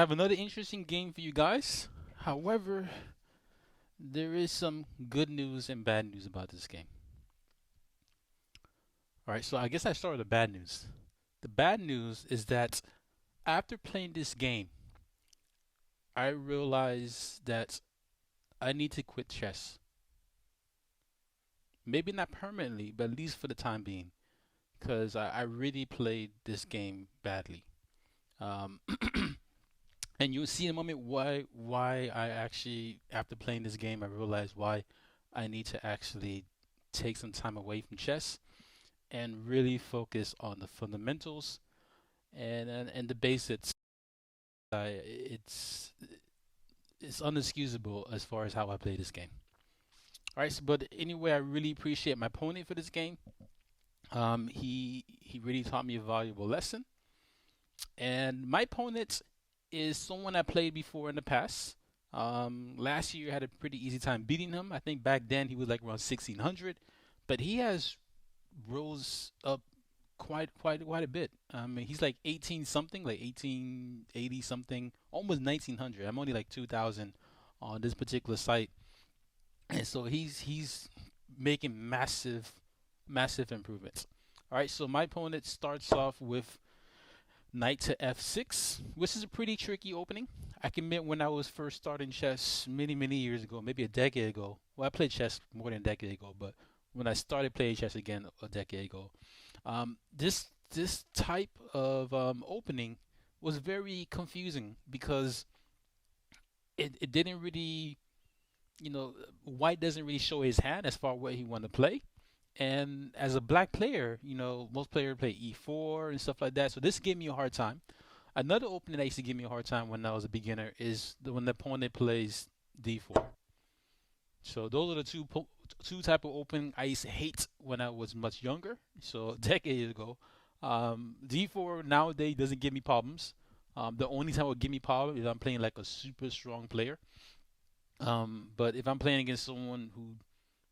have another interesting game for you guys. However, there is some good news and bad news about this game. All right, so I guess I start with the bad news. The bad news is that after playing this game, I realized that I need to quit chess. Maybe not permanently, but at least for the time being, because I really played this game badly. Um, and you'll see in a moment why I actually, after playing this game, I realized why I need to actually take some time away from chess and really focus on the fundamentals and the basics. It's unexcusable as far as how I play this game. All right, so, but anyway, I really appreciate my opponent for this game. He really taught me a valuable lesson, and my opponent is someone I played before in the past. Last year I had a pretty easy time beating him. I think back then he was like around 1600, but he has rose up quite a bit. I mean, he's like 18 something, like 1880 something, almost 1900. I'm only like 2000 on this particular site, and so he's making massive improvements. All right, so my opponent starts off with knight to f6, which is a pretty tricky opening. I can admit when I was first starting chess many years ago, maybe a decade ago. Well, I played chess more than a decade ago, but when I started playing chess again a decade ago, this type of opening was very confusing because it didn't really, white doesn't really show his hand as far as what he want to play. And as a black player, most players play e4 and stuff like that. So this gave me a hard time. Another opening that used to give me a hard time when I was a beginner is when the opponent plays d4. So those are the two type of opening I used to hate when I was much younger. So a decade ago, d4 nowadays doesn't give me problems. The only time it would give me problems is I'm playing like a super strong player. But if I'm playing against someone who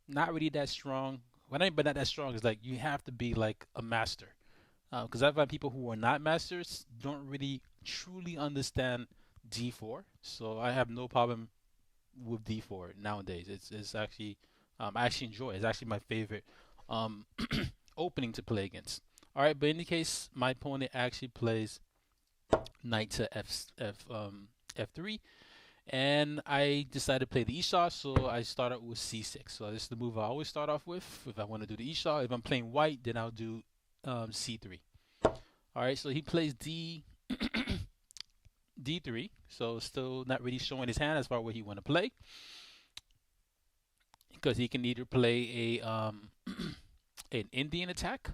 not really that strong, when I mean by not that strong is like you have to be like a master. Because I find people who are not masters don't really truly understand d4. So I have no problem with D4 nowadays. It's actually I actually enjoy it. It's actually my favorite um, opening to play against. All right, but in the case, my opponent actually plays knight to f3, and I decided to play the e shot, so I started with c6. So this is the move I always start off with if I want to do the e shot. If I'm playing white, then I'll do c3. All right, so he plays d3, so still not really showing his hand as far as what he want to play because he can either play a an Indian attack.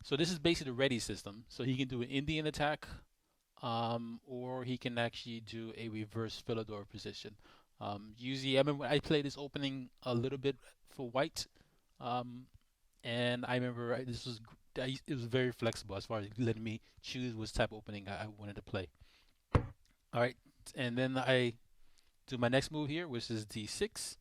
So this is basically the ready system. So he can do an Indian attack, or he can actually do a reverse Philidor position. Usually, I remember I played this opening a little bit for white, um, and I remember this was it was very flexible as far as letting me choose which type of opening I wanted to play. All right, and then I do my next move here, which is d6.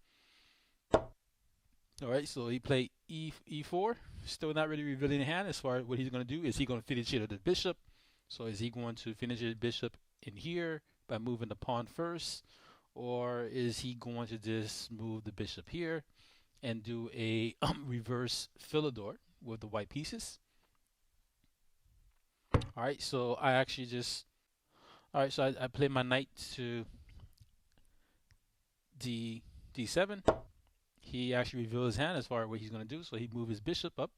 All right, so he played e4. Still not really revealing the hand as far as what he's going to do. Is he going to finish it with the bishop? So is he going to finish the bishop in here by moving the pawn first? Or is he going to just move the bishop here and do a reverse Philidor with the white pieces? All right, so I actually just... All right, so I play my knight to d7. He actually reveals his hand as far as what he's going to do. So he moves his bishop up.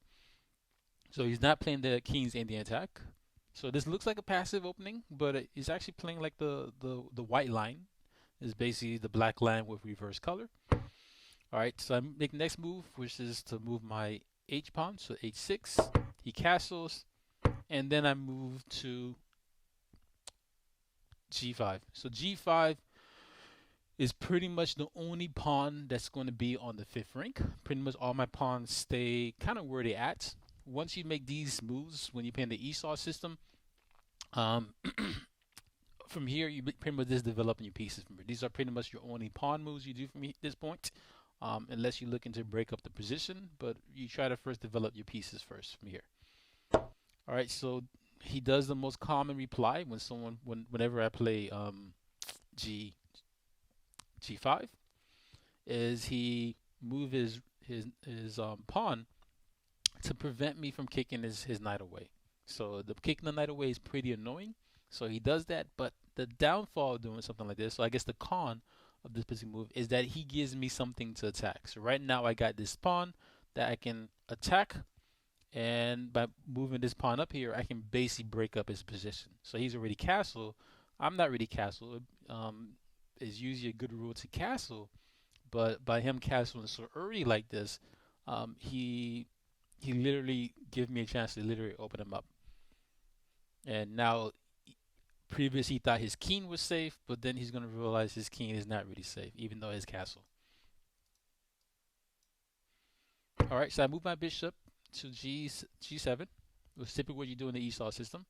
So he's not playing the king's Indian attack. So this looks like a passive opening, but he's actually playing like the white line. Is basically the black line with reverse color. All right, so I make the next move, which is to move my h pawn, so h6. He castles, and then I move to g5. So g5 is pretty much the only pawn that's going to be on the fifth rank. Pretty much all my pawns stay kind of where they at. Once you make these moves, when you're playing the Esau system, um, from here you pretty much just developing your pieces from here. These are pretty much your only pawn moves you do from this point, unless you're looking to break up the position. But you try to first develop your pieces first from here. All right, so he does the most common reply whenever I play G G5 is he move his pawn to prevent me from kicking his knight away. So the kicking the knight away is pretty annoying. So he does that, but the downfall of doing something like this, so I guess the con of this specific move is that he gives me something to attack. So right now I got this pawn that I can attack, and by moving this pawn up here, I can basically break up his position. So he's already castle. I'm not really castle. Is usually a good rule to castle, but by him castling so early like this, he literally give me a chance to literally open him up. And now, previously he thought his king was safe, but then he's gonna realize his king is not really safe, even though his castle. All right, so I move my bishop to G7, which is typically what you do in the Esau system,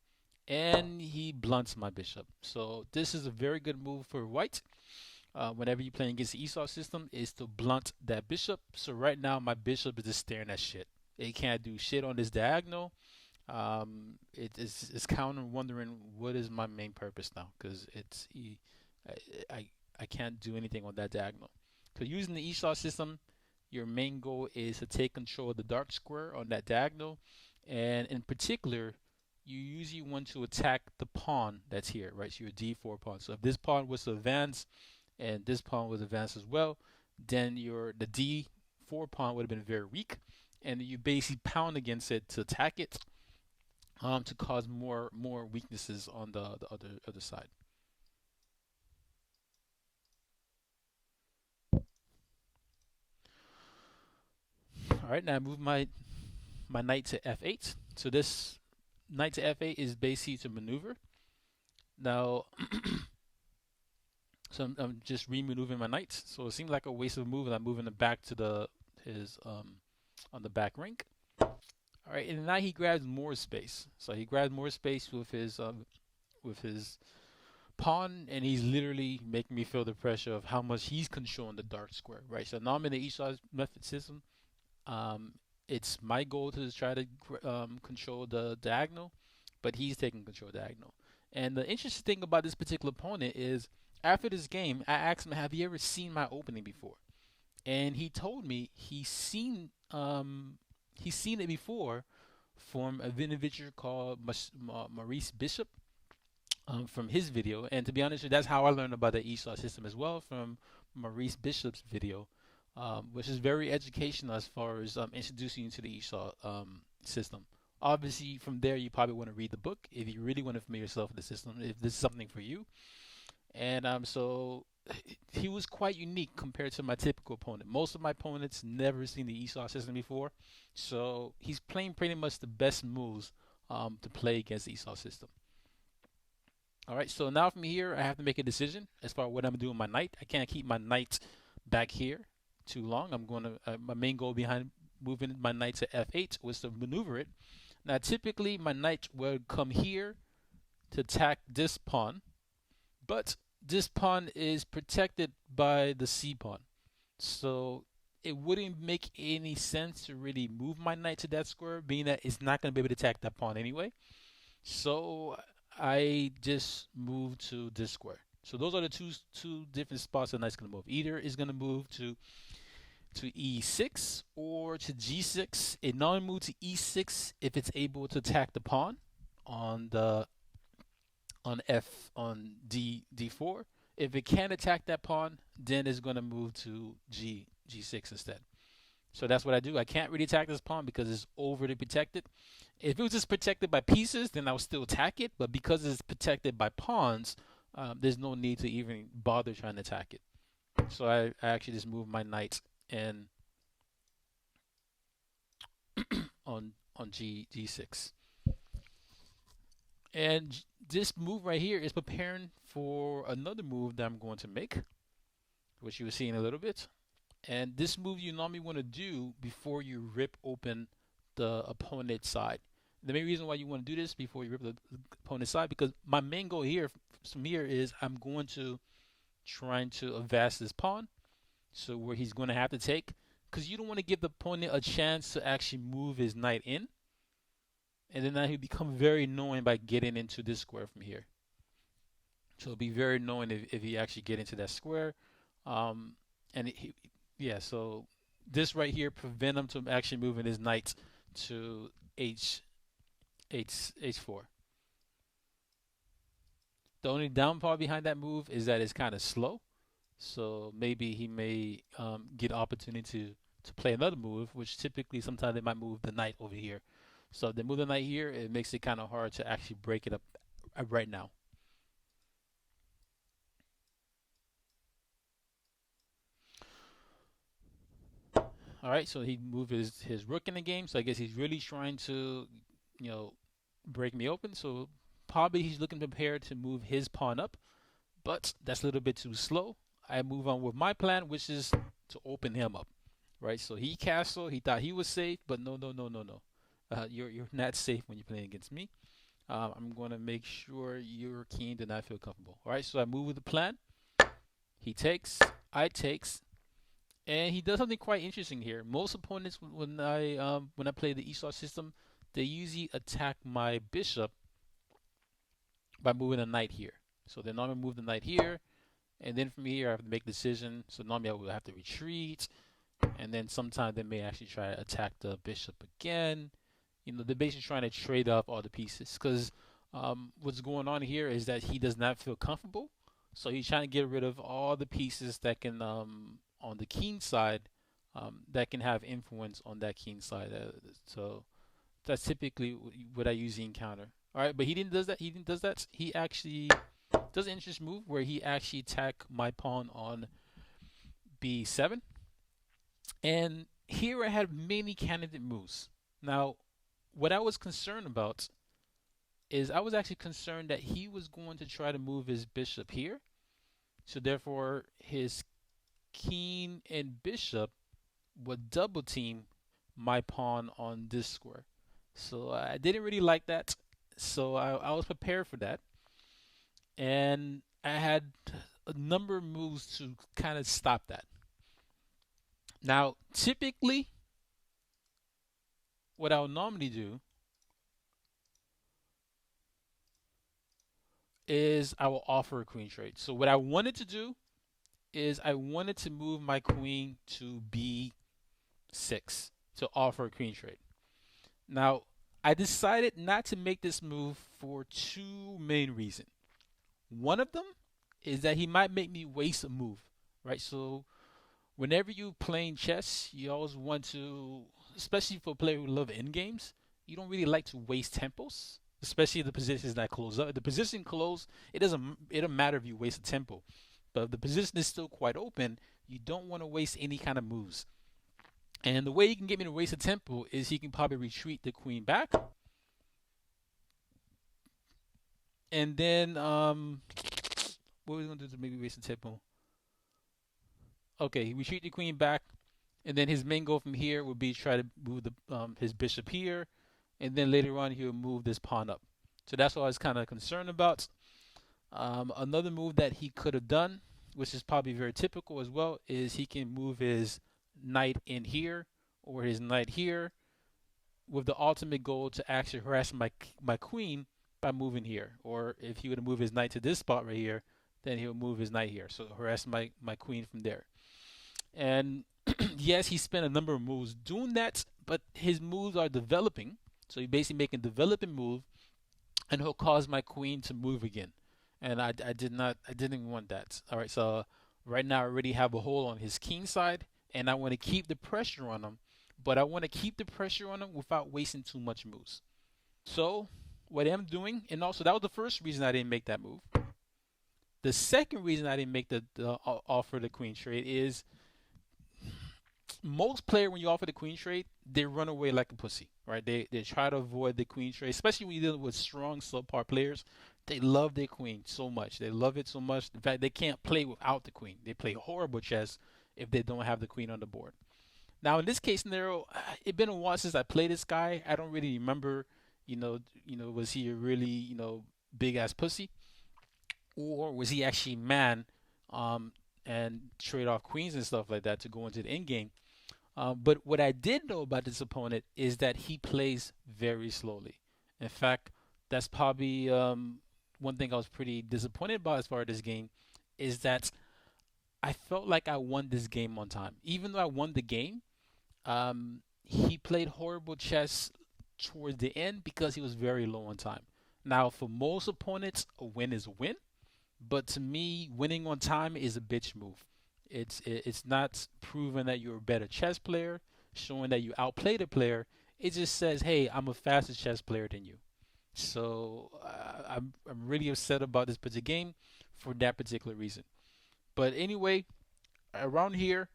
and he blunts my bishop. So this is a very good move for white. Whenever you're playing against the Esau system, is to blunt that bishop. So right now my bishop is just staring at shit. It can't do shit on this diagonal. It's kind of wondering what is my main purpose now, because I, I can't do anything on that diagonal. So using the Esau system, your main goal is to take control of the dark square on that diagonal, and in particular, you usually want to attack the pawn that's here, right? So your D4 pawn. So if this pawn was to advance, and this pawn was advanced as well, then the D4 pawn would have been very weak, and you basically pound against it to attack it, to cause more weaknesses on the other side. All right, now I move my knight to f8. So this knight to f8 is basically to maneuver. Now, so I'm just re-maneuvering my knight. So it seems like a waste of a move, and I'm moving it back to his on the back rank. All right, and now he grabs more space. So he grabs more space with his pawn, and he's literally making me feel the pressure of how much he's controlling the dark square, right? So now I'm in the Esau method system. Um, it's my goal to try to control the diagonal, but he's taking control of the diagonal. And the interesting thing about this particular opponent is, after this game, I asked him, "Have you ever seen my opening before?" And he told me he's seen it before from an individual called Maurice Bishop, from his video. And to be honest, that's how I learned about the Esau system as well, from Maurice Bishop's video, which is very educational as far as introducing you to the Esau system. Obviously, from there, you probably want to read the book if you really want to familiar yourself with the system, if this is something for you. And so he was quite unique compared to my typical opponent. Most of my opponents never seen the Esau system before, so he's playing pretty much the best moves to play against the Esau system. All right, so now from here, I have to make a decision as far as what I'm doing with my knight. I can't keep my knight back here too long. I'm going to my main goal behind moving my knight to f8 was to maneuver it. Now, typically, my knight would come here to attack this pawn, but this pawn is protected by the c pawn, so it wouldn't make any sense to really move my knight to that square, being that it's not going to be able to attack that pawn anyway. So I just move to this square. So those are the two different spots the knight's going to move. Either is going to move to e6 or to g6. It normally moves to e6 if it's able to attack the pawn on the on d4. If it can't attack that pawn, then it's going to move to g6 instead. So that's what I do. I can't really attack this pawn because it's overly protected. If it was just protected by pieces, then I would still attack it. But because it's protected by pawns, there's no need to even bother trying to attack it. So I actually just move my knight in on g6. And this move right here is preparing for another move that I'm going to make, which you will see in a little bit. And this move you normally want to do before you rip open the opponent's side. The main reason why you want to do this before you rip the opponent's side, because my main goal here from here is I'm going to trying to advance this pawn, so where he's going to have to take, because you don't want to give the opponent a chance to actually move his knight in. and then now he'll become very annoying by getting into this square from here. So it'll be very annoying if he actually get into that square. Um, and yeah, so this right here prevent him from actually moving his knight to h4. The only downfall behind that move is that it's kind of slow. So maybe he may get opportunity to play another move, which typically sometimes they might move the knight over here. So if they move the knight here, it makes it kind of hard to actually break it up right now. All right, so he moved his rook in the game. So I guess he's really trying to, you know, break me open. So probably he's looking prepared to move his pawn up, but that's a little bit too slow. I move on with my plan, which is to open him up. Right, so he castle. He thought he was safe, but no, no, no, no, no. You're not safe when you're playing against me. I'm going to make sure your king did not feel comfortable. All right, so I move with the plan. He takes, I takes, and he does something quite interesting here. Most opponents, when I play the Esau system, they usually attack my bishop by moving a knight here. So they normally move the knight here, and then from here I have to make a decision. So normally I will have to retreat, and then sometimes they may actually try to attack the bishop again. They're basically trying to trade off all the pieces because what's going on here is that he does not feel comfortable, so he's trying to get rid of all the pieces that can on the king side that can have influence on that king side. So that's typically what I usually encounter. All right, but he didn't does that. He didn't does that. He actually does an interesting move where he actually attack my pawn on b7, and here I had many candidate moves. Now, what I was concerned about is I was actually concerned that he was going to try to move his bishop here. So therefore, his king and bishop would double team my pawn on this square. So I didn't really like that. So I was prepared for that. And I had a number of moves to kind of stop that. Now, typically, what I would normally do is I will offer a queen trade. So what I wanted to do is I wanted to move my queen to b6 to offer a queen trade. Now, I decided not to make this move for two main reasons. One of them is that he might make me waste a move, right? So whenever you playing chess, you always want to, especially for players who love end games, you don't really like to waste tempos, especially the positions that close up. If the position close, it don't matter if you waste a tempo, but if the position is still quite open, you don't want to waste any kind of moves. And the way you can get me to waste a tempo is he can probably retreat the queen back, and then what are we gonna do to maybe waste a tempo? Okay, he retreat the queen back, and then his main goal from here would be try to move his bishop here, and then later on he'll move this pawn up. So that's what I was kind of concerned about. Another move that he could have done, which is probably very typical as well, is he can move his knight in here or his knight here, with the ultimate goal to actually harass my queen by moving here. Or if he were to move his knight to this spot right here, then he'll move his knight here, so harass my queen from there. And yes, he spent a number of moves doing that, but his moves are developing. So he's basically making a developing move, and he'll cause my queen to move again. And I didn't want that. All right, so right now I already have a hole on his king side, and I want to keep the pressure on him, but I want to keep the pressure on him without wasting too much moves. So what I'm doing, and also that was the first reason I didn't make that move. The second reason I didn't make the offer the queen trade is most player when you offer the queen trade, they run away like a pussy, right? They try to avoid the queen trade, especially when you're dealing with strong subpar players. They love their queen so much. They love it so much. In fact, they can't play without the queen. They play horrible chess if they don't have the queen on the board. Now, in this case scenario, it's been a while since I played this guy. I don't really remember, was he a really, big ass pussy, or was he actually man, um, and trade off queens and stuff like that to go into the end game? But what I did know about this opponent is that he plays very slowly. In fact, that's probably one thing I was pretty disappointed about as far as this game is that I felt like I won this game on time. Even though I won the game, he played horrible chess towards the end because he was very low on time. Now, for most opponents, a win is a win, but to me, winning on time is a bitch move. It's not proving that you're a better chess player, showing that you outplayed a player. It just says, hey, I'm a faster chess player than you. So I'm really upset about this particular game for that particular reason. But anyway, around here,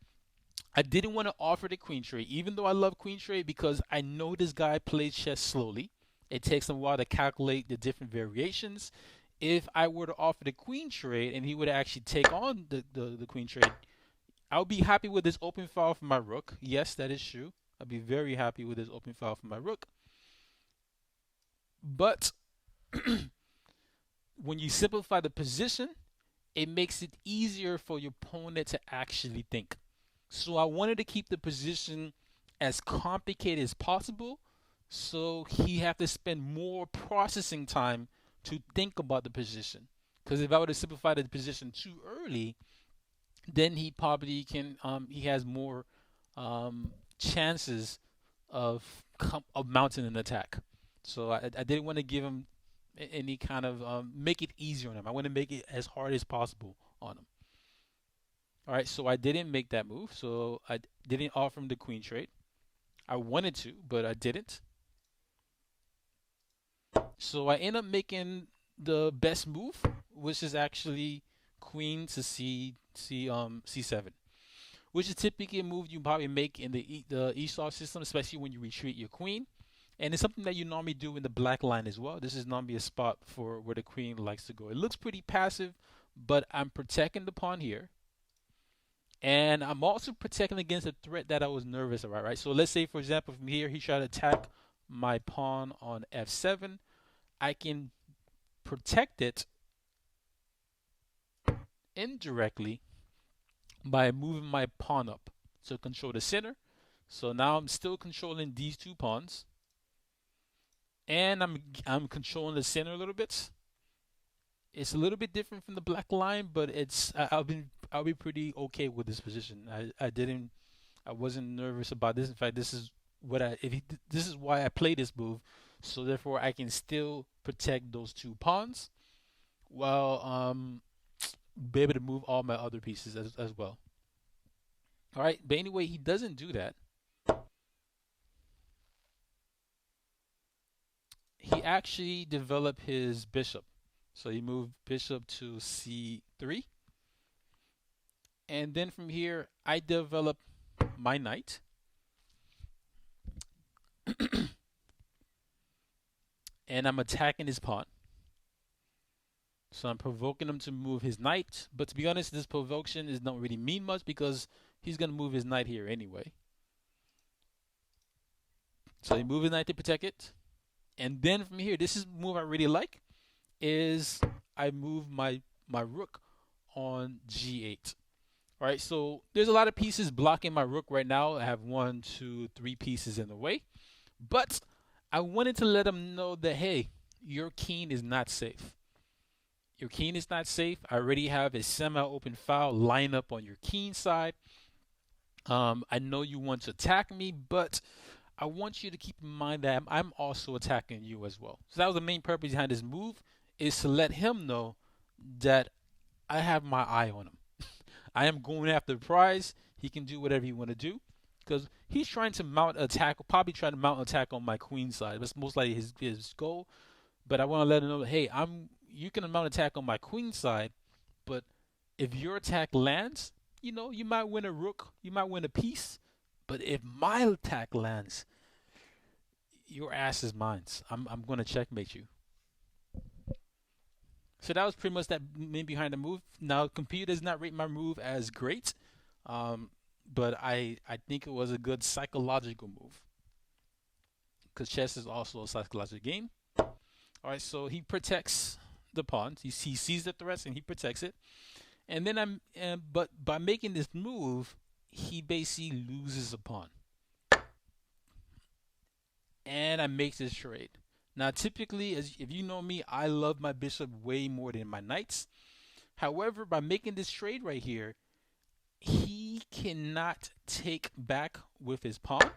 I didn't want to offer the queen trade, even though I love queen trade because I know this guy plays chess slowly. It takes him a while to calculate the different variations. If I were to offer the queen trade and he would actually take on the queen trade, I would be happy with this open file for my rook. Yes, that is true. I'd be very happy with this open file for my rook. But when you simplify the position, it makes it easier for your opponent to actually think. So I wanted to keep the position as complicated as possible so he have to spend more processing time to think about the position. Because if I were to simplify the position too early, then he probably can he has more chances of mounting an attack. So I didn't want to give him any kind of make it easier on him. I want to make it as hard as possible on him. All right, so I didn't make that move. So I didn't offer him the queen trade. I wanted to, but I didn't. So I end up making the best move, which is actually queen to c7, which is typically a move you probably make in the Esau system, especially when you retreat your queen. And it's something that you normally do in the black line as well. This is normally a spot for where the queen likes to go. It looks pretty passive, but I'm protecting the pawn here. And I'm also protecting against a threat that I was nervous about, right? So let's say, for example, from here, he tried to attack my pawn on f7. I can protect it indirectly by moving my pawn up to control the center. So now I'm still controlling these two pawns, and I'm controlling the center a little bit. It's a little bit different from the black line, but I'll be pretty okay with this position. I wasn't nervous about this. In fact, this is what this is why I play this move, so therefore I can still protect those two pawns while be able to move all my other pieces as well. All right, but anyway, he doesn't do that. He actually developed his bishop. So he moved bishop to c3. And then from here, I develop my knight. And I'm attacking his pawn. So I'm provoking him to move his knight. But to be honest, this provocation is not really mean much because he's going to move his knight here anyway. So he moves his knight to protect it. And then from here, this is a move I really like, is I move my rook on g8. All right, so there's a lot of pieces blocking my rook right now. I have 1, 2, 3 pieces in the way. But I wanted to let him know that, hey, your king is not safe. Your king is not safe. I already have a semi-open file lined up on your king side. I know you want to attack me, but I want you to keep in mind that I'm also attacking you as well. So that was the main purpose behind this move, is to let him know that I have my eye on him. I am going after the prize. He can do whatever he want to do because he's trying to mount attack, probably trying to mount attack on my queen side. That's most likely his goal. But I want to let him know, hey, you can mount attack on my queen side, but if your attack lands, you might win a rook, you might win a piece. But if my attack lands, your ass is mine. I'm going to checkmate you. So that was pretty much that main behind the move. Now, computer does not rate my move as great, but I think it was a good psychological move because chess is also a psychological game. All right, so he protects the pawn. He sees the threats and he protects it. And then but by making this move, he basically loses a pawn. And I make this trade. Now, typically, as if you know me, I love my bishop way more than my knights. However, by making this trade right here, he cannot take back with his pawn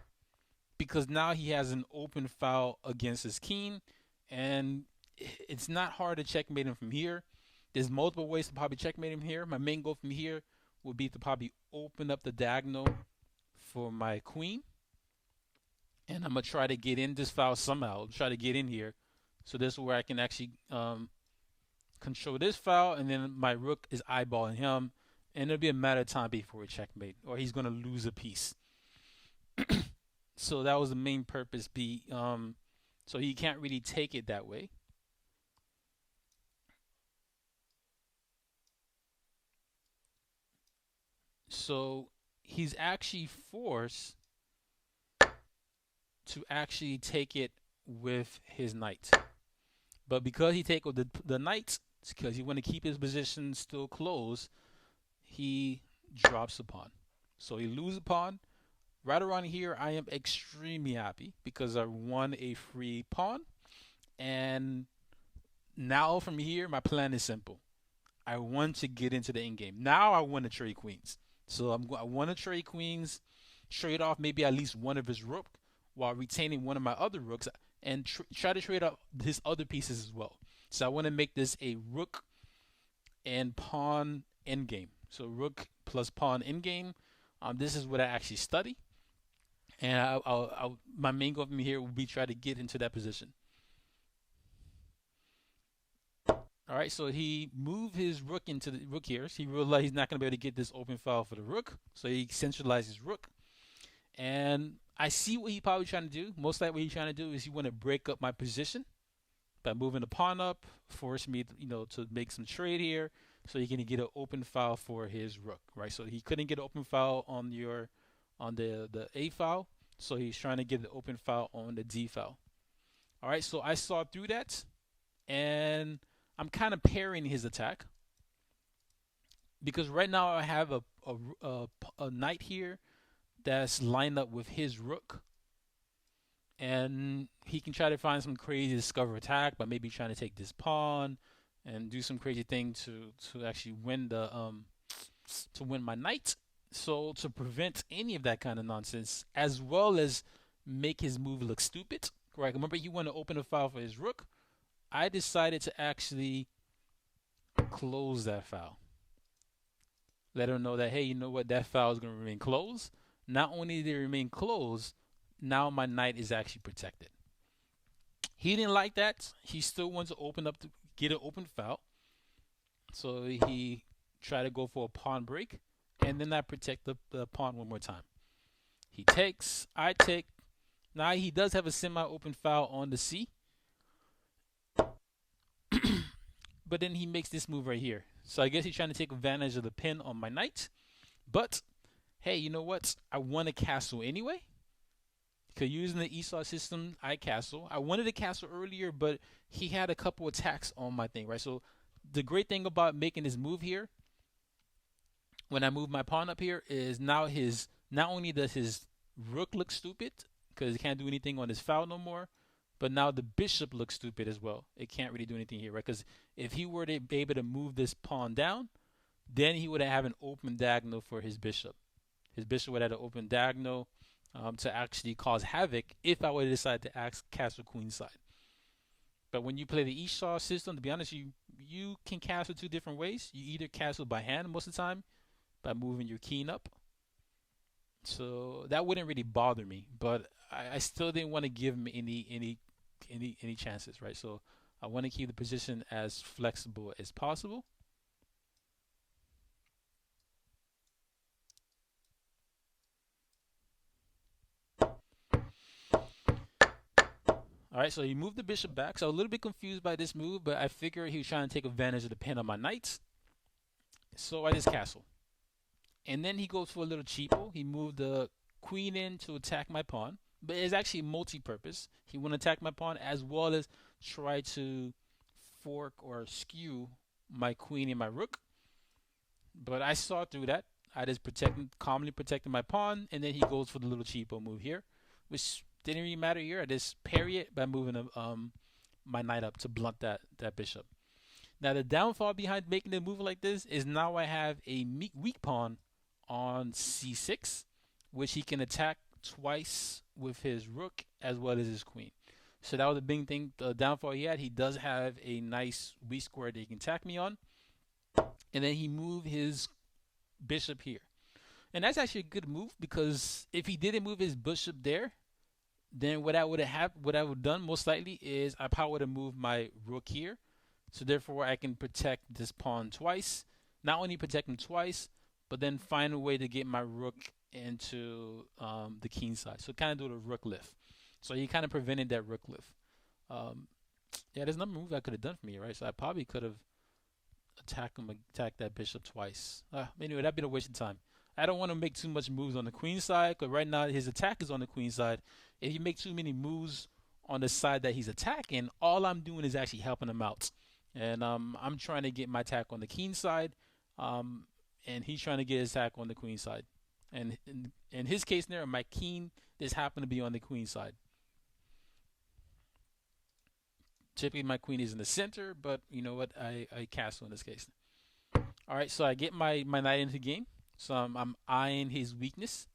because now he has an open file against his king, and it's not hard to checkmate him from here. There's multiple ways to probably checkmate him here. My main goal from here would be to probably open up the diagonal for my queen, and I'm gonna try to get in this file somehow. Try to get in here, so this is where I can actually control this file, and then my rook is eyeballing him, and it'll be a matter of time before we checkmate, or he's gonna lose a piece. So that was the main purpose. So he can't really take it that way. So he's actually forced to actually take it with his knight. But because he take with the knight, because he want to keep his position still closed, he drops a pawn. So he loses a pawn. Right around here, I am extremely happy because I won a free pawn. And now from here, my plan is simple. I want to get into the end game. Now I want to trade queens. So I want to trade queens, trade off maybe at least one of his rook while retaining one of my other rooks, and try to trade up his other pieces as well. So I want to make this a rook and pawn endgame. So rook plus pawn endgame. This is what I actually study, and my main goal from here will be try to get into that position. All right, so he moved his rook into the rook here. So he realized he's not going to be able to get this open file for the rook, so he centralized his rook. And I see what he's probably trying to do. Most likely what he's trying to do is he want to break up my position by moving the pawn up, force me, to make some trade here, so he can get an open file for his rook, right? So he couldn't get an open file on the A file, so he's trying to get the open file on the D file. All right, so I saw through that, and I'm kind of parrying his attack because right now I have a knight here that's lined up with his rook, and he can try to find some crazy discover attack by maybe trying to take this pawn and do some crazy thing to actually win my knight. So to prevent any of that kind of nonsense, as well as make his move look stupid, right? Remember, he wanted to open a file for his rook. I decided to actually close that file. Let him know that, hey, you know what, that file is going to remain closed. Not only did it remain closed, now my knight is actually protected. He didn't like that. He still wants to open up to get an open file. So he tried to go for a pawn break, and then I protect the pawn one more time. He takes, I take. Now he does have a semi-open file on the C, but then he makes this move right here. So I guess he's trying to take advantage of the pin on my knight. But hey, you know what? I want a castle anyway. Because using the Esau system, I castle. I wanted to castle earlier, but he had a couple attacks on my thing, right? So the great thing about making this move here, when I move my pawn up here, is now not only does his rook look stupid because he can't do anything on his file no more, but now the bishop looks stupid as well. It can't really do anything here, right? Because if he were to be able to move this pawn down, then he would have an open diagonal for his bishop. His bishop would have an open diagonal to actually cause havoc if I were to decide to ask castle queenside. But when you play the Esau system, to be honest, you can castle two different ways. You either castle by hand most of the time by moving your king up. So that wouldn't really bother me, but I still didn't want to give him any chances, right? So I want to keep the position as flexible as possible. All right, so he moved the bishop back. So I was a little bit confused by this move, but I figured he was trying to take advantage of the pin on my knights. So I just castle. And then he goes for a little cheapo. He moved the queen in to attack my pawn, but it's actually multi-purpose. He want to attack my pawn as well as try to fork or skew my queen and my rook. But I saw through that. I just calmly protected my pawn, and then he goes for the little cheapo move here, which didn't really matter here. I just parry it by moving my knight up to blunt that bishop. Now the downfall behind making a move like this is now I have a weak pawn on c6, which he can attack twice with his rook as well as his queen. So that was the big thing, the downfall he had. He does have a nice weak square that he can attack me on, and then he moved his bishop here. And that's actually a good move because if he didn't move his bishop there, then what I would have done most likely is I probably would have moved my rook here. So therefore I can protect this pawn twice. Not only protect him twice, but then find a way to get my rook into the king side. So kind of do the rook lift. So he kind of prevented that rook lift. Um, yeah, there's another move I could have done for me, right? So I probably could have attacked that bishop twice. Anyway, that'd be a waste of time. I don't want to make too much moves on the queen side because right now his attack is on the queen side. If you make too many moves on the side that he's attacking, all I'm doing is actually helping him out. And I'm trying to get my attack on the king side, and he's trying to get his attack on the queen side. And in his case there, my king just happened to be on the queen side. Typically my queen is in the center, but you know what? I castle in this case. All right, so I get my knight into the game. So I'm eyeing his weakness,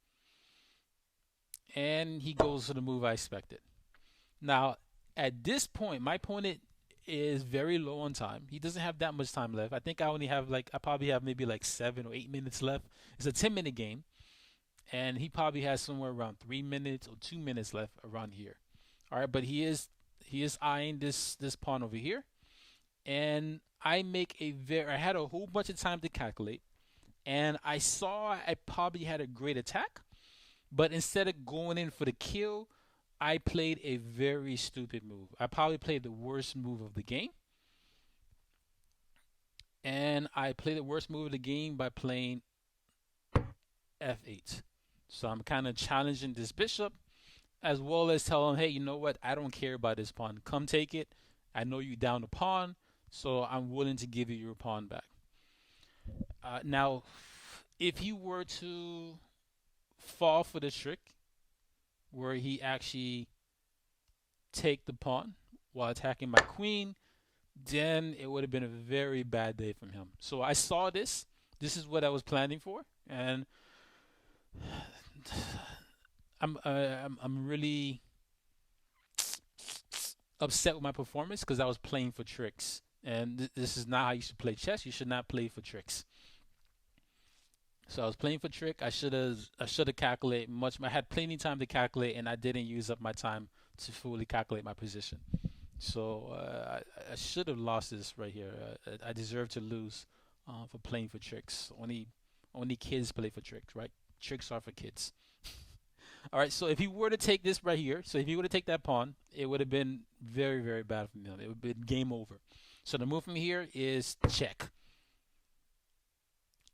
and he goes for the move I expected. Now, at this point, my opponent is very low on time. He doesn't have that much time left. I think I probably have maybe like 7 or 8 minutes left. It's a 10-minute game, and he probably has somewhere around 3 minutes or 2 minutes left around here. All right, but he is eyeing this pawn over here, and I had a whole bunch of time to calculate, and I saw I probably had a great attack, but instead of going in for the kill, I played a very stupid move. I probably played the worst move of the game. And I played the worst move of the game by playing f8. So I'm kind of challenging this bishop as well as telling him, hey, you know what? I don't care about this pawn. Come take it. I know you down the pawn, so I'm willing to give you your pawn back. Now, if he were to fall for the trick where he actually take the pawn while attacking my queen, then it would have been a very bad day from him. So I saw this. This is what I was planning for, and I'm really upset with my performance because I was playing for tricks, and this is not how you should play chess. You should not play for tricks. So I was playing for trick. I should have calculated much. I had plenty of time to calculate, and I didn't use up my time to fully calculate my position. So I should have lost this right here. I deserve to lose for playing for tricks. Only kids play for tricks, right? Tricks are for kids. All right. So if he were to take this right here, so if he were to take that pawn, it would have been very, very bad for me. It would have been game over. So the move from here is check,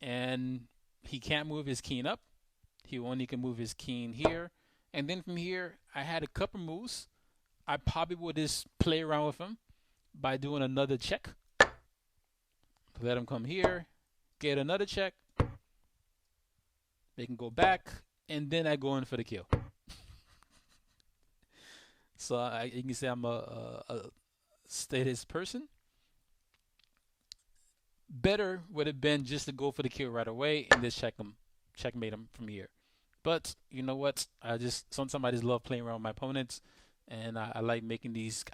and he can't move his king up. He only can move his king here, and then from here, I had a couple moves. I probably would just play around with him by doing another check. Let him come here, get another check. They can go back, and then I go in for the kill. So you can say I'm a statist person. Better would have been just to go for the kill right away and just checkmate him from here. But you know what? Sometimes I just love playing around with my opponents, and I like making these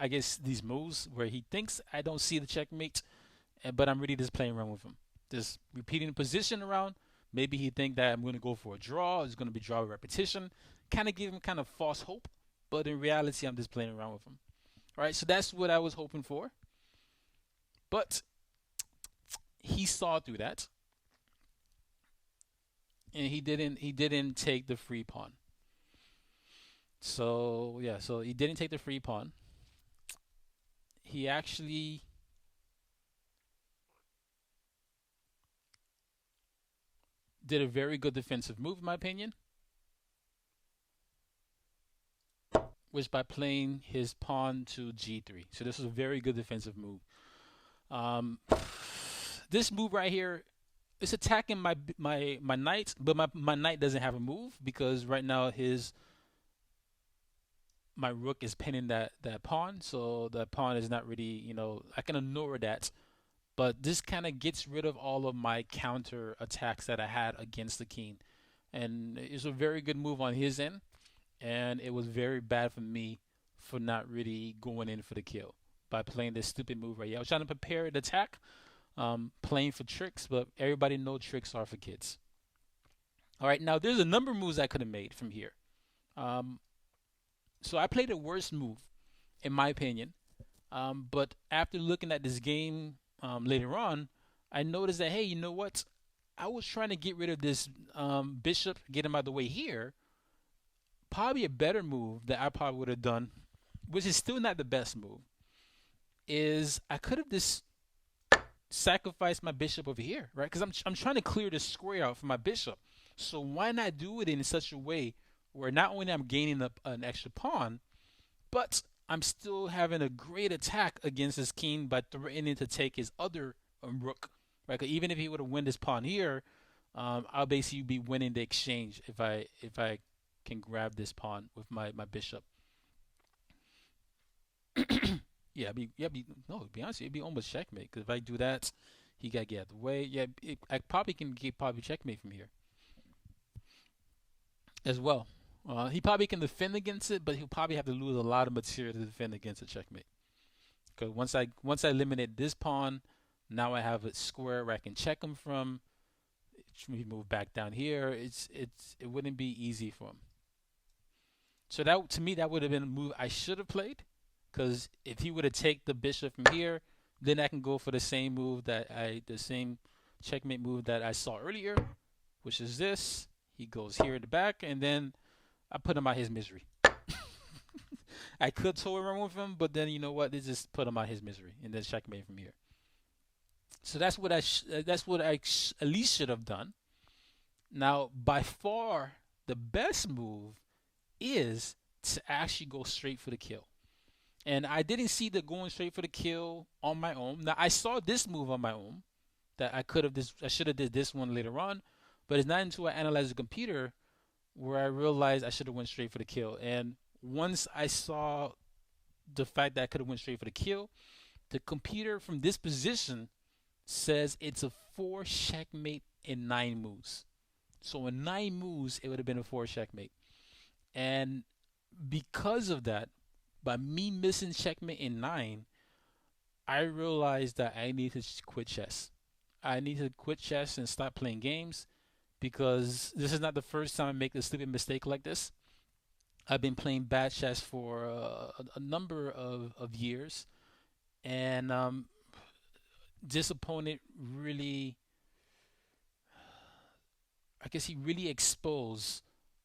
moves where he thinks I don't see the checkmate, but I'm really just playing around with him, just repeating the position around. Maybe he think that I'm going to go for a draw. It's going to be draw repetition, kind of give him kind of false hope, but in reality, I'm just playing around with him. All right, so that's what I was hoping for, but he saw through that, and he didn't take the free pawn. So yeah, so he didn't take the free pawn. He actually did a very good defensive move, in my opinion, which by playing his pawn to g3. So this was a very good defensive move. This move right here is attacking my knight, but my knight doesn't have a move because right now my rook is pinning that pawn, so the pawn is not really, I can ignore that. But this kind of gets rid of all of my counter attacks that I had against the king, and it's a very good move on his end, and it was very bad for me for not really going in for the kill by playing this stupid move right here. I was trying to prepare an attack, playing for tricks, but everybody knows tricks are for kids. All right, now there's a number of moves I could have made from here. Um, so I played the worst move, in my opinion. But after looking at this game later on, I noticed that, hey, you know what? I was trying to get rid of this bishop, get him out of the way here. Probably a better move that I probably would have done, which is still not the best move, is I could have just sacrificed my bishop over here, right? Because I'm trying to clear the square out for my bishop. So why not do it in such a way where not only I'm gaining an extra pawn, but I'm still having a great attack against his king by threatening to take his other rook, right? 'Cause even if he would have won this pawn here, I'll basically be winning the exchange if I can grab this pawn with my bishop. No, to be honest, it'd be almost checkmate. Because if I do that, he got to get out of the way. Yeah, I probably can get probably checkmate from here as well. He probably can defend against it, but he'll probably have to lose a lot of material to defend against a checkmate. Because once I eliminate this pawn, now I have a square where I can check him from. We move back down here. It wouldn't be easy for him. So that to me that would have been a move I should have played. Because if he would have taken the bishop from here, then I can go for the same move the same checkmate move that I saw earlier, which is this. He goes here in the back, and then I put him out his misery. I could toy around with him, but then you know what? They just put him out his misery, and then checkmate from here. So that's what I at least should have done. Now, by far, the best move is to actually go straight for the kill. And I didn't see the going straight for the kill on my own. Now I saw this move on my own that I should have did this one later on, but it's not until I analyzed the computer where I realized I should have went straight for the kill. And once I saw the fact that I could have went straight for the kill, the computer from this position says it's a 4 checkmate in 9 moves. So in 9 moves, it would have been a 4 checkmate. And because of that, by me missing checkmate in 9, I realized that I need to quit chess. I need to quit chess and stop playing games because this is not the first time I make a stupid mistake like this. I've been playing bad chess for a number of years, and this opponent really, I guess he really exposed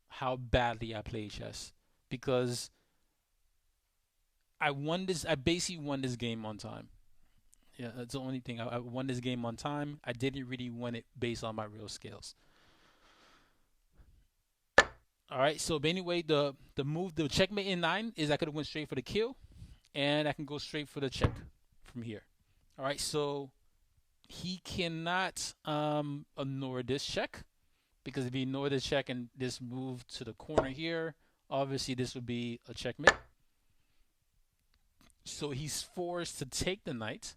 how badly I play chess because I basically won this game on time. Yeah, that's the only thing. I won this game on time. I didn't really win it based on my real skills. All right. So, but anyway, the checkmate in 9 is I could have went straight for the kill, and I can go straight for the check from here. All right. So he cannot ignore this check because if he ignore this check and this move to the corner here, obviously this would be a checkmate. So he's forced to take the knight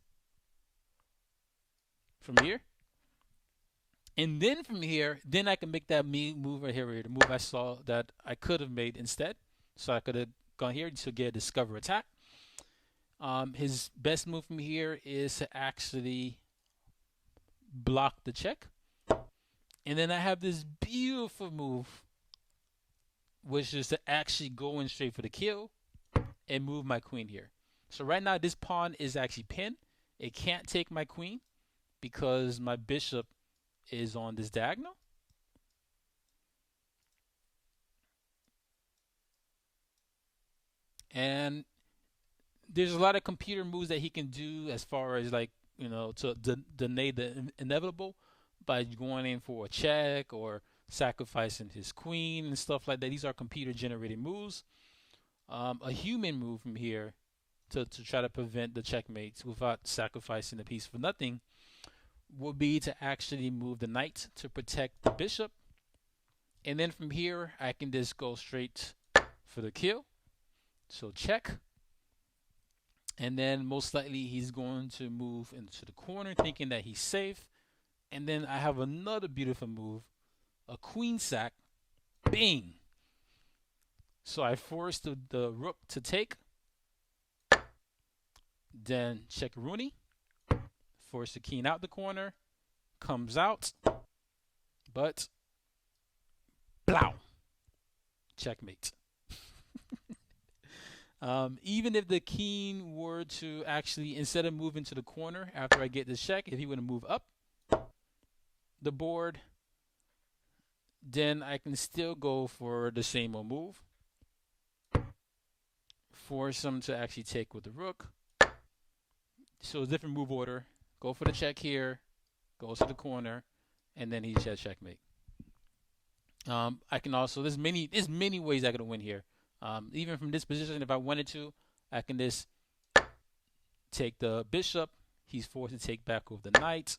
from here. And then from here, then I can make that move right here, the move I saw that I could have made instead. So I could have gone here to get a discover attack. His best move from here is to actually block the check. And then I have this beautiful move, which is to actually go in straight for the kill and move my queen here. So right now, this pawn is actually pinned. It can't take my queen because my bishop is on this diagonal. And there's a lot of computer moves that he can do as far as like, to deny the inevitable by going in for a check or sacrificing his queen and stuff like that. These are computer generated moves. A human move from here to try to prevent the checkmates without sacrificing the piece for nothing would be to actually move the knight to protect the bishop. And then from here, I can just go straight for the kill. So check, and then most likely he's going to move into the corner, thinking that he's safe. And then I have another beautiful move, a queen sack, bing. So I force the rook to take, then check Rooney, force the king out the corner, comes out, but blow, checkmate. Even if the king were to actually, instead of moving to the corner after I get the check, if he were to move up the board, then I can still go for the same old move. Force him to actually take with the rook. So a different move order. Go for the check here, goes to the corner, and then he just checkmate. I can also there's many ways I could win here. Even from this position, if I wanted to, I can just take the bishop. He's forced to take back with the knight,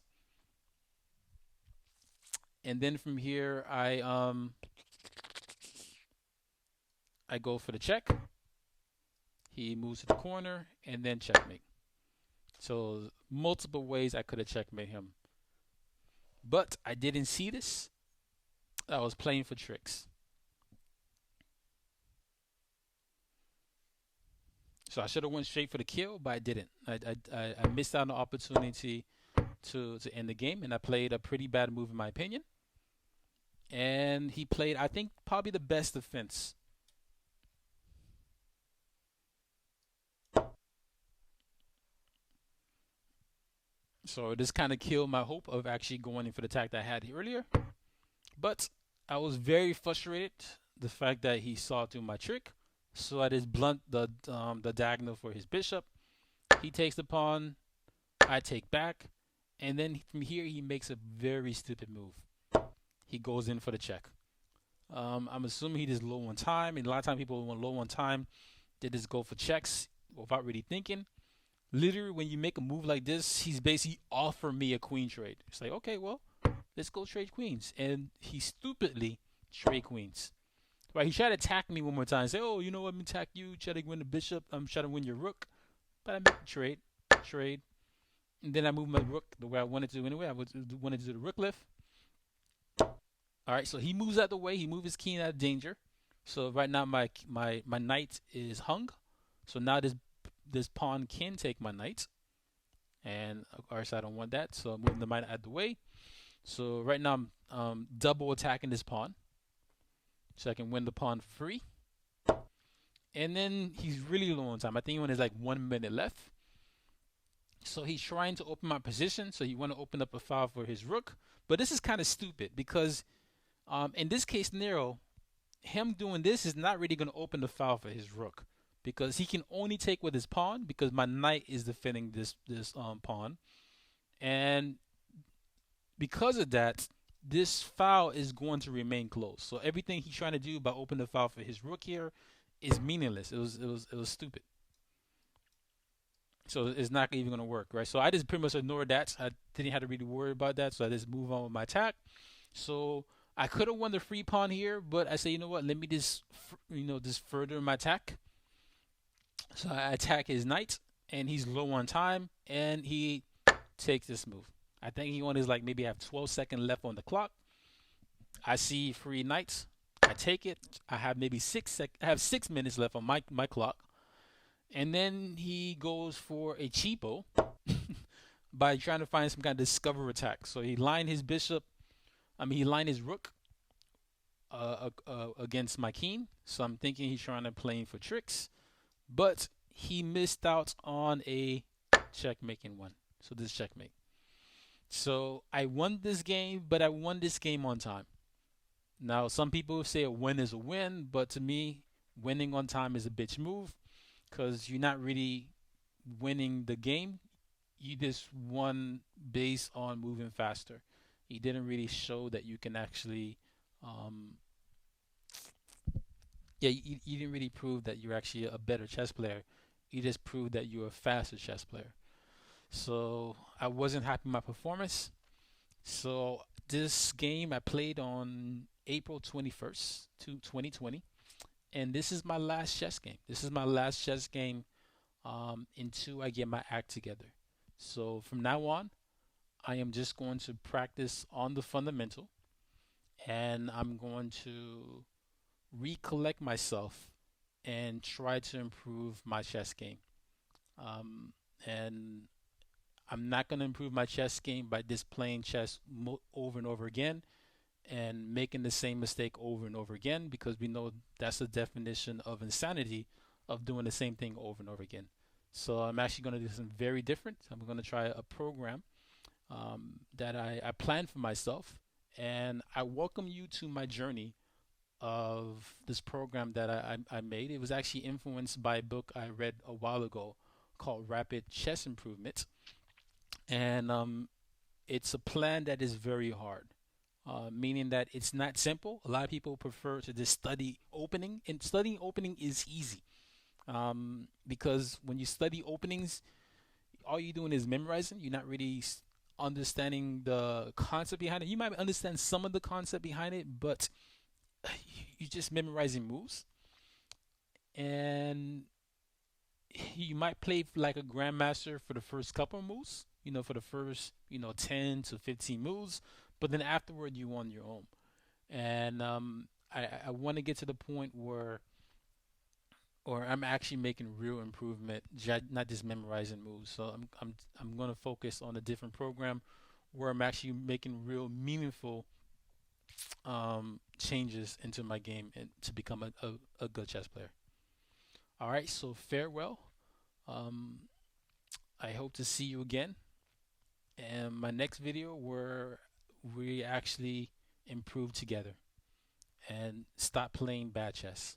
and then from here I go for the check. He moves to the corner, and then checkmate. So multiple ways I could have checkmate him, but I didn't see this. I was playing for tricks. So I should have went straight for the kill, but I didn't. I missed out on the opportunity to end the game, and I played a pretty bad move in my opinion. And he played, I think, probably the best defense. So this kind of killed my hope of actually going in for the attack that I had earlier. But I was very frustrated the fact that he saw through my trick. So I just blunt the diagonal for his bishop. He takes the pawn. I take back, and then from here he makes a very stupid move. He goes in for the check. I'm assuming he just low on time, and a lot of times people when low on time, they just go for checks without really thinking. Literally, when you make a move like this, he's basically offering me a queen trade. It's like, okay, well, let's go trade queens, and he stupidly trade queens. Right? He tried to attack me one more time. Say, oh, you know what? I'm attack you. Try to win the bishop. I'm trying to win your rook, but I make the trade, and then I move my rook the way I wanted to anyway. Wanted to do the rook lift. All right, so he moves out the way. He moves his king out of danger. So right now my knight is hung. So now this pawn can take my knight, and of course I don't want that. So I'm moving the knight out of the way. So right now I'm double attacking this pawn, so I can win the pawn free. And then he's really low on time. I think when there's like 1 minute left. So he's trying to open my position. So he want to open up a file for his rook. But this is kind of stupid because in this case scenario, him doing this is not really going to open the file for his rook because he can only take with his pawn because my knight is defending this pawn, and because of that, this file is going to remain closed. So everything he's trying to do by opening the file for his rook here is meaningless. It was stupid. So it's not even going to work, right? So I just pretty much ignored that. I didn't have to really worry about that. So I just move on with my attack. So I could have won the free pawn here, but I say, you know what? Let me just further my attack. So I attack his knight, and he's low on time, and he takes this move. I think he only is like maybe have 12 seconds left on the clock. I see free knights. I take it. I have maybe I have 6 minutes left on my clock. And then he goes for a cheapo by trying to find some kind of discover attack. So he lined his bishop. He lined his rook against my king. So I'm thinking he's trying to play for tricks, but he missed out on a checkmating one. So this checkmate. So I won this game, but I won this game on time. Now some people say a win is a win, but to me, winning on time is a bitch move because you're not really winning the game. You just won based on moving faster. You didn't really show that you can actually, um, yeah, you didn't really prove that you're actually a better chess player. You just proved that you're a faster chess player. So I wasn't happy with my performance. So this game I played on April 21st, 2020, and this is my last chess game. This is my last chess game until I get my act together. So from now on, I am just going to practice on the fundamental, and I'm going to recollect myself and try to improve my chess game. Um, and I'm not going to improve my chess game by just playing chess over and over again and making the same mistake over and over again, because we know that's the definition of insanity, of doing the same thing over and over again. So I'm actually going to do something very different. I'm going to try a program that I planned for myself, and I welcome you to my journey of this program that I made. It was actually influenced by a book I read a while ago called Rapid Chess Improvement, and it's a plan that is very hard. Meaning that it's not simple. A lot of people prefer to just study opening, and studying opening is easy, because when you study openings, all you're doing is memorizing. You're not really understanding the concept behind it. You might understand some of the concept behind it, but you're just memorizing moves, and you might play like a grandmaster for the first couple of moves. For the first 10 to 15 moves, but then afterward you on your own. And I want to get to the point where, or I'm actually making real improvement, not just memorizing moves. So I'm going to focus on a different program where I'm actually making real meaningful changes into my game and to become a good chess player. All right, so farewell. Um, I hope to see you again in my next video where we actually improve together and stop playing bad chess.